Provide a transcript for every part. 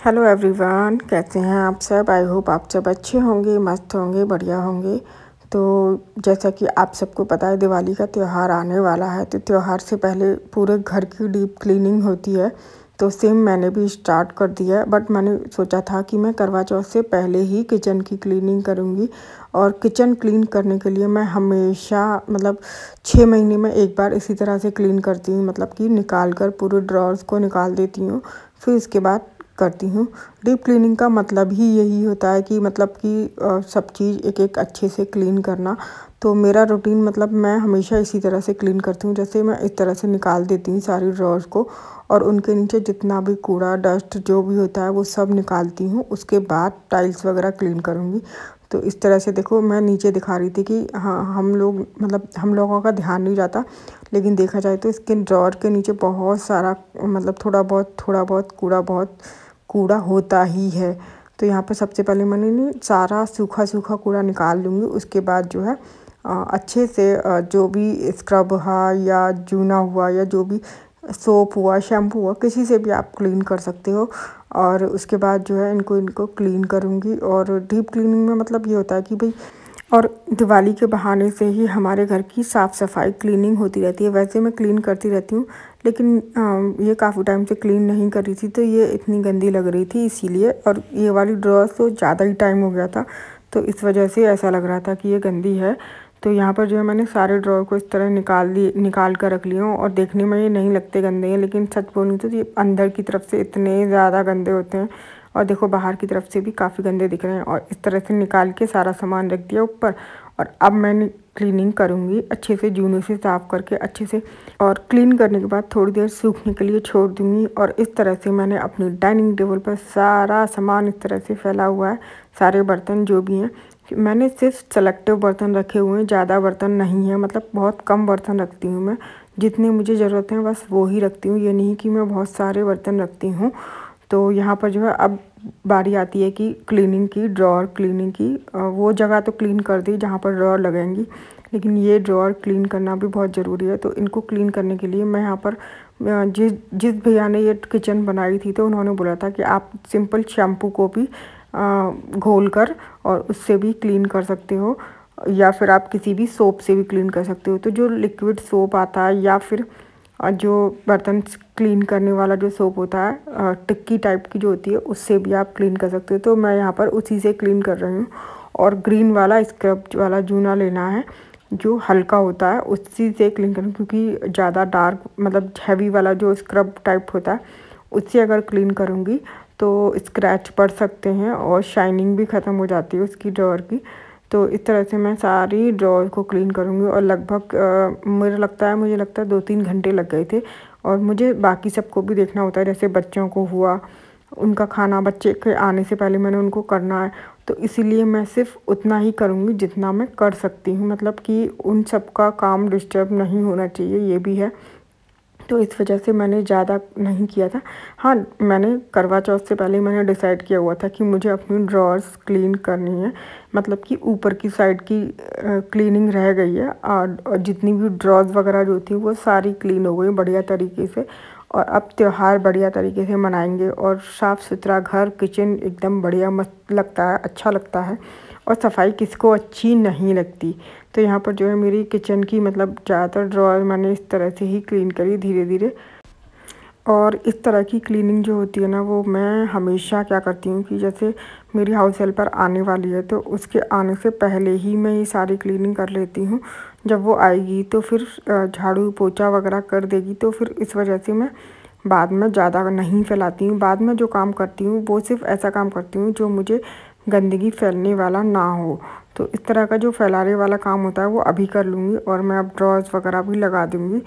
Hello everyone, कैसे हैं आप सब। आई होप आप सब अच्छे होंगे, मस्त होंगे, बढ़िया होंगे। तो जैसा कि आप सबको पता है, दिवाली का त्यौहार आने वाला है। तो त्यौहार से पहले पूरे घर की डीप क्लीनिंग होती है। तो सेम मैंने भी स्टार्ट कर दिया है, बट मैंने सोचा था कि मैं करवा चौथ से पहले ही किचन की क्लीनिंग करूँगी। और किचन क्लीन करने के लिए मैं हमेशा 6 महीने में एक बार इसी तरह से क्लीन करती हूँ, मतलब कि निकाल कर पूरे ड्रॉर्स को निकाल देती हूँ, फिर इसके बाद करती हूँ। डीप क्लीनिंग का मतलब ही यही होता है कि सब चीज़ एक एक अच्छे से क्लीन करना। तो मेरा रूटीन मैं हमेशा इसी तरह से क्लीन करती हूँ। जैसे मैं इस तरह से निकाल देती हूँ सारी ड्रॉर्स को, और उनके नीचे जितना भी कूड़ा डस्ट जो भी होता है वो सब निकालती हूँ। उसके बाद टाइल्स वगैरह क्लीन करूँगी। तो इस तरह से देखो, मैं नीचे दिखा रही थी कि हाँ, हम लोगों का ध्यान नहीं जाता, लेकिन देखा जाए तो इसके ड्रॉर के नीचे बहुत सारा थोड़ा बहुत कूड़ा होता ही है। तो यहाँ पर सबसे पहले मैंने सारा सूखा सूखा कूड़ा निकाल लूँगी। उसके बाद जो है अच्छे से जो भी स्क्रब हुआ या जूना हुआ या जो भी सोप हुआ, शैम्पू हुआ, किसी से भी आप क्लीन कर सकते हो। और उसके बाद जो है इनको क्लीन करूँगी। और डीप क्लीनिंग में ये होता है कि भाई, और दिवाली के बहाने से ही हमारे घर की साफ़ सफाई क्लीनिंग होती रहती है। वैसे मैं क्लीन करती रहती हूँ, लेकिन ये काफ़ी टाइम से क्लीन नहीं कर रही थी, तो ये इतनी गंदी लग रही थी इसीलिए। और ये वाली ड्रॉर तो ज़्यादा ही टाइम हो गया था, तो इस वजह से ऐसा लग रहा था कि ये गंदी है। तो यहाँ पर जो है मैंने सारे ड्रॉर को इस तरह निकाल कर रख लिया हूँ। और देखने में ये नहीं लगते गंदे हैं, लेकिन सच बोलूँ तो ये अंदर की तरफ से इतने ज़्यादा गंदे होते हैं। और देखो, बाहर की तरफ से भी काफ़ी गंदे दिख रहे हैं। और इस तरह से निकाल के सारा सामान रख दिया ऊपर। और अब मैं क्लीनिंग करूँगी अच्छे से, जूने से साफ़ करके अच्छे से। और क्लीन करने के बाद थोड़ी देर सूखने के लिए छोड़ दूँगी। और इस तरह से मैंने अपनी डाइनिंग टेबल पर सारा सामान इस तरह से फैला हुआ है। सारे बर्तन जो भी हैं, मैंने सिर्फ सेलेक्टिव बर्तन रखे हुए हैं, ज़्यादा बर्तन नहीं है। बहुत कम बर्तन रखती हूँ मैं, जितने मुझे ज़रूरत है बस वो ही रखती हूँ। ये नहीं कि मैं बहुत सारे बर्तन रखती हूँ। तो यहाँ पर जो है अब बारी आती है कि क्लीनिंग की, ड्रॉर क्लीनिंग की। वो जगह तो क्लीन कर दी जहाँ पर ड्रॉर लगेंगी, लेकिन ये ड्रॉर क्लीन करना भी बहुत ज़रूरी है। तो इनको क्लीन करने के लिए मैं यहाँ पर जिस भैया ने ये किचन बनाई थी, तो उन्होंने बोला था कि आप सिंपल शैम्पू को भी घोल कर और उससे भी क्लीन कर सकते हो, या फिर आप किसी भी सोप से भी क्लीन कर सकते हो। तो जो लिक्विड सोप आता है, या फिर जो बर्तन क्लीन करने वाला जो सोप होता है, टिक्की टाइप की जो होती है, उससे भी आप क्लीन कर सकते हो। तो मैं यहाँ पर उसी से क्लीन कर रही हूँ। और ग्रीन वाला स्क्रब वाला जूना लेना है, जो हल्का होता है, उसी से क्लीन करूँ। क्योंकि ज़्यादा डार्क हैवी वाला जो स्क्रब टाइप होता है, उससे अगर क्लीन करूँगी तो स्क्रैच पड़ सकते हैं और शाइनिंग भी ख़त्म हो जाती है उसकी ड्रॉर की। तो इस तरह से मैं सारी ड्रॉर को क्लीन करूँगी। और लगभग मुझे लगता है 2-3 घंटे लग गए थे। और मुझे बाकी सबको भी देखना होता है, जैसे बच्चों को हुआ, उनका खाना बच्चे के आने से पहले मैंने उनको करना है। तो इसीलिए मैं सिर्फ उतना ही करूँगी जितना मैं कर सकती हूँ, कि उन सब का काम डिस्टर्ब नहीं होना चाहिए, ये भी है। तो इस वजह से मैंने ज़्यादा नहीं किया था। हाँ, मैंने करवा चौथ से पहले मैंने डिसाइड किया हुआ था कि मुझे अपनी ड्रॉर्स क्लीन करनी है। कि ऊपर की साइड की क्लीनिंग रह गई है, और जितनी भी ड्रॉर्स वगैरह जो थी वो सारी क्लीन हो गई बढ़िया तरीके से। और अब त्यौहार बढ़िया तरीके से मनाएंगे, और साफ़ सुथरा घर, किचन एकदम बढ़िया मस्त लगता है, अच्छा लगता है। और सफाई किसको अच्छी नहीं लगती। तो यहाँ पर जो है मेरी किचन की ज़्यादातर ड्रॉअर मैंने इस तरह से ही क्लीन करी धीरे धीरे। और इस तरह की क्लीनिंग जो होती है ना, वो मैं हमेशा क्या करती हूँ कि जैसे मेरी हाउस हेल्पर आने वाली है, तो उसके आने से पहले ही मैं ये सारी क्लीनिंग कर लेती हूँ। जब वो आएगी तो फिर झाड़ू पोछा वगैरह कर देगी, तो फिर इस वजह से मैं बाद में ज़्यादा नहीं फैलाती हूँ। बाद में जो काम करती हूँ वो सिर्फ ऐसा काम करती हूँ जो मुझे गंदगी फैलने वाला ना हो। तो इस तरह का जो फैलाने वाला काम होता है वो अभी कर लूँगी। और मैं अब ड्रॉर्स वगैरह भी लगा दूँगी।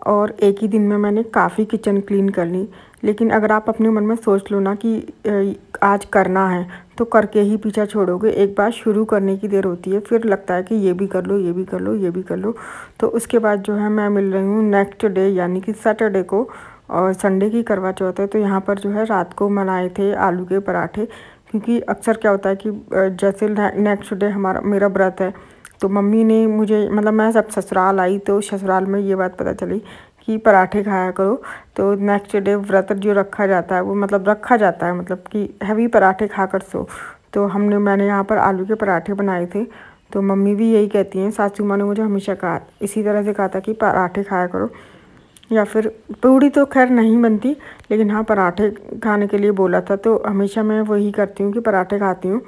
और एक ही दिन में मैंने काफ़ी किचन क्लीन कर ली। लेकिन अगर आप अपने मन में सोच लो ना कि आज करना है, तो करके ही पीछा छोड़ोगे। एक बार शुरू करने की देर होती है, फिर लगता है कि ये भी कर लो, ये भी कर लो, ये भी कर लो। तो उसके बाद जो है मैं मिल रही हूँ नेक्स्ट डे, यानी कि सैटरडे को। और संडे की करवा चौथ है, तो यहाँ पर जो है रात को बनाए थे आलू के पराठे। क्योंकि अक्सर क्या होता है कि जैसे नेक्स्ट डे मेरा व्रत है, तो मम्मी ने मुझे मैं जब ससुराल आई तो ससुराल में ये बात पता चली कि पराठे खाया करो। तो नेक्स्ट डे व्रत जो रखा जाता है वो मतलब रखा जाता है मतलब कि हैवी पराठे खाकर सो। तो मैंने यहाँ पर आलू के पराठे बनाए थे। तो मम्मी भी यही कहती हैं, सासू माँ ने मुझे हमेशा कहा इसी तरह से कहा था कि पराठे खाया करो, या फिर पूड़ी तो खैर नहीं बनती, लेकिन हाँ पराठे खाने के लिए बोला था। तो हमेशा मैं वही करती हूँ कि पराठे खाती हूँ।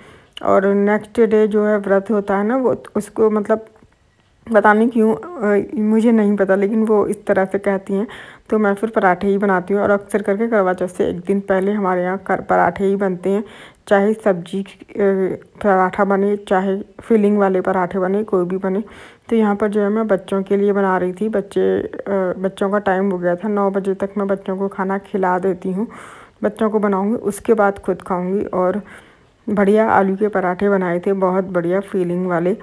और नेक्स्ट डे जो है व्रत होता है ना, वो उसको मतलब पता नहीं क्यों, मुझे नहीं पता, लेकिन वो इस तरह से कहती हैं। तो मैं फिर पराठे ही बनाती हूँ। और अक्सर करके करवा चौथ से एक दिन पहले हमारे यहाँ पराठे ही बनते हैं, चाहे सब्जी पराठा बने, चाहे फिलिंग वाले पराठे बने, कोई भी बने। तो यहाँ पर जो है मैं बच्चों के लिए बना रही थी। बच्चों का टाइम हो गया था, 9 बजे तक मैं बच्चों को खाना खिला देती हूँ। बच्चों को बनाऊँगी, उसके बाद खुद खाऊँगी। और बढ़िया आलू के पराठे बनाए थे, बहुत बढ़िया फीलिंग वाले।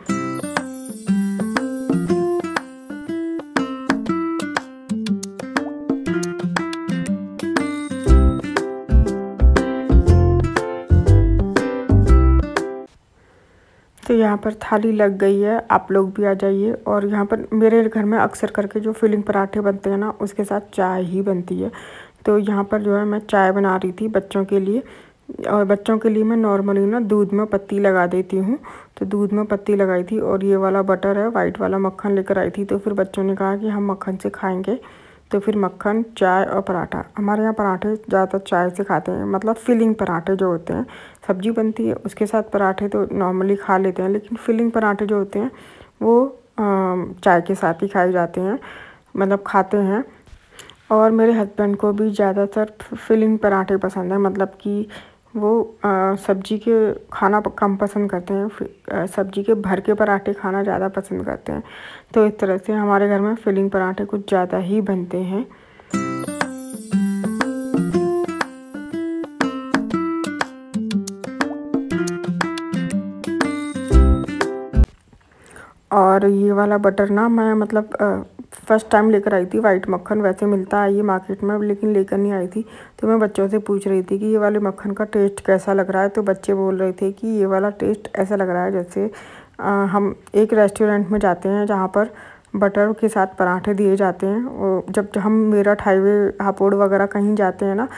तो यहाँ पर थाली लग गई है, आप लोग भी आ जाइए। और यहाँ पर मेरे घर में अक्सर करके जो फिलिंग पराठे बनते हैं ना, उसके साथ चाय ही बनती है। तो यहाँ पर जो है मैं चाय बना रही थी बच्चों के लिए। और बच्चों के लिए मैं नॉर्मली ना दूध में पत्ती लगा देती हूँ। तो दूध में पत्ती लगाई थी, और ये वाला बटर है, वाइट वाला मक्खन लेकर आई थी। तो फिर बच्चों ने कहा कि हम मक्खन से खाएँगे। तो फिर मक्खन, चाय और पराठा। हमारे यहाँ पराठे ज़्यादातर चाय से खाते हैं, मतलब फिलिंग पराठे जो होते हैं, सब्जी बनती है उसके साथ पराठे तो नॉर्मली खा लेते हैं, लेकिन फिलिंग पराठे जो होते हैं वो चाय के साथ ही खाए जाते हैं, मतलब खाते हैं। और मेरे हस्बैंड को भी ज़्यादातर फिलिंग पराठे पसंद है, मतलब कि वो सब्जी के खाना कम पसंद करते हैं, सब्जी के भर के पराठे खाना ज़्यादा पसंद करते हैं। तो इस तरह से हमारे घर में फिलिंग पराठे कुछ ज़्यादा ही बनते हैं। और ये वाला बटर ना मैं मतलब फ़र्स्ट टाइम लेकर आई थी। वाइट मक्खन वैसे मिलता है ये मार्केट में, लेकिन लेकर नहीं आई थी। तो मैं बच्चों से पूछ रही थी कि ये वाले मक्खन का टेस्ट कैसा लग रहा है। तो बच्चे बोल रहे थे कि ये वाला टेस्ट ऐसा लग रहा है जैसे हम एक रेस्टोरेंट में जाते हैं जहाँ पर बटर के साथ पराठे दिए जाते हैं। जब हम मेरठ हाईवे हापुड़ वगैरह कहीं जाते हैं ना,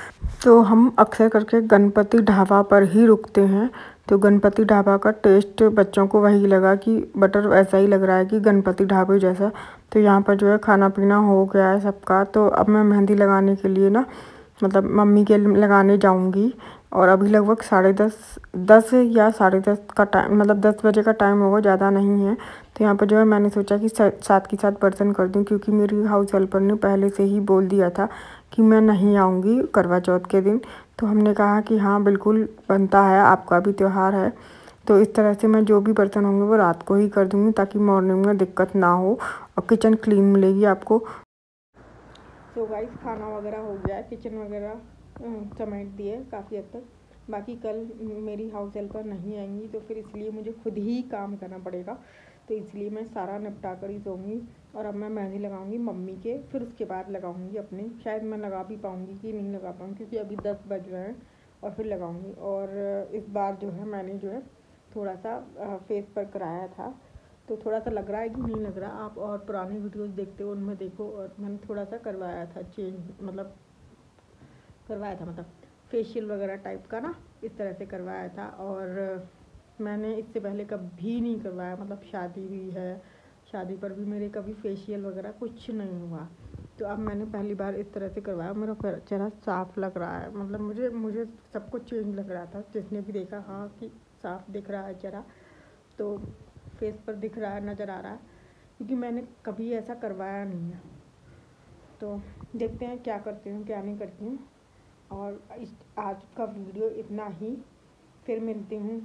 तो हम अक्सर करके गणपति ढाबा पर ही रुकते हैं। तो गणपति ढाबा का टेस्ट बच्चों को वही लगा कि बटर ऐसा ही लग रहा है कि गणपति ढाबे जैसा। तो यहाँ पर जो है खाना पीना हो गया है सबका। तो अब मैं मेहंदी लगाने के लिए ना, मतलब मम्मी के लगाने जाऊँगी। और अभी लगभग 10:30 या 10:30 का टाइम, मतलब 10 बजे का टाइम होगा, ज़्यादा नहीं है। तो यहाँ पर जो है मैंने सोचा कि साथ के साथ बर्तन कर दूँ, क्योंकि मेरी हाउस हेल्पर ने पहले से ही बोल दिया था कि मैं नहीं आऊँगी करवा चौथ के दिन। तो हमने कहा कि हाँ बिल्कुल बनता है, आपका भी त्यौहार है। तो इस तरह से मैं जो भी बर्तन होंगे वो रात को ही कर दूँगी, ताकि मॉर्निंग में दिक्कत ना हो और किचन क्लीन मिलेगी आपको। तो गाइस खाना वगैरह हो गया है, किचन वगैरह समेट दिए काफ़ी हद तक। बाकी कल मेरी हाउस हेल्पर नहीं आएंगी, तो फिर इसलिए मुझे खुद ही काम करना पड़ेगा। तो इसलिए मैं सारा निपटा कर ही सोऊंगी। और अब मैं मेहंदी लगाऊंगी मम्मी के, फिर उसके बाद लगाऊंगी अपने। शायद मैं लगा भी पाऊंगी कि नहीं लगा पाऊंगी, क्योंकि अभी 10 बज रहे हैं। और फिर लगाऊंगी। और इस बार जो है मैंने जो है थोड़ा सा फेस पर कराया था, तो थोड़ा सा लग रहा है कि नहीं लग रहा। आप और पुरानी वीडियोस देखते हो, उनमें देखो। और मैंने थोड़ा सा करवाया था चेंज, मतलब करवाया था, मतलब फेशियल वगैरह टाइप का ना, इस तरह से करवाया था। और मैंने इससे पहले कभी नहीं करवाया, मतलब शादी भी है, शादी पर भी मेरे कभी फेशियल वगैरह कुछ नहीं हुआ। तो अब मैंने पहली बार इस तरह से करवाया। मेरा चेहरा साफ़ लग रहा है, मतलब मुझे सब कुछ चेंज लग रहा था। जिसने भी देखा हाँ कि साफ़ दिख रहा है चेहरा, तो फेस पर दिख रहा है, नज़र आ रहा है, क्योंकि मैंने कभी ऐसा करवाया नहीं है। तो देखते हैं क्या करती हूँ क्या नहीं करती हूँ। और आज का वीडियो इतना ही, फिर मिलती हूँ।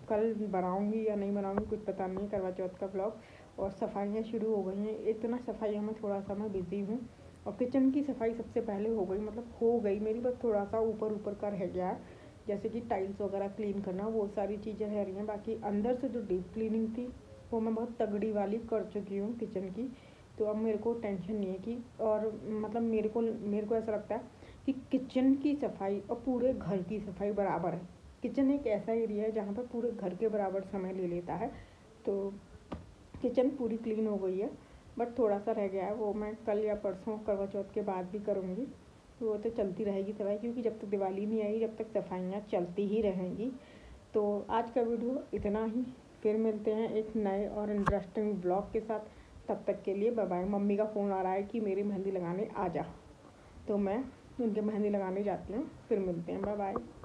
कल बनाऊँगी या नहीं बनाऊँगी कुछ पता नहीं, करवा चौथ का ब्लॉग। और सफाइयाँ शुरू हो गई हैं, इतना सफाइयों में थोड़ा सा मैं बिज़ी हूँ। और किचन की सफाई सबसे पहले हो गई, मतलब हो गई मेरी, बस थोड़ा सा ऊपर का रह गया है, जैसे कि टाइल्स वगैरह क्लीन करना, वो सारी चीज़ें रह रही हैं। बाकी अंदर से जो डीप क्लीनिंग थी वो मैं बहुत तगड़ी वाली कर चुकी हूँ किचन की। तो अब मेरे को टेंशन नहीं है कि, और मतलब मेरे को ऐसा लगता है कि किचन की सफाई और पूरे घर की सफाई बराबर है। किचन एक ऐसा एरिया है जहाँ पर पूरे घर के बराबर समय ले लेता है। तो किचन पूरी क्लीन हो गई है। बट थोड़ा सा रह गया है, वो मैं कल या परसों करवा चौथ के बाद भी करूँगी। तो वो तो चलती रहेगी सफाई, क्योंकि जब तक दिवाली नहीं आएगी जब तक सफाइयाँ चलती ही रहेंगी। तो आज का वीडियो इतना ही, फिर मिलते हैं एक नए और इंटरेस्टिंग ब्लॉग के साथ। तब तक के लिए बाय बाय। मम्मी का फ़ोन आ रहा है कि मेरी मेहंदी लगाने आ जा, तो मैं उनके मेहंदी लगाने जाती हूँ। फिर मिलते हैं, बाय बाय।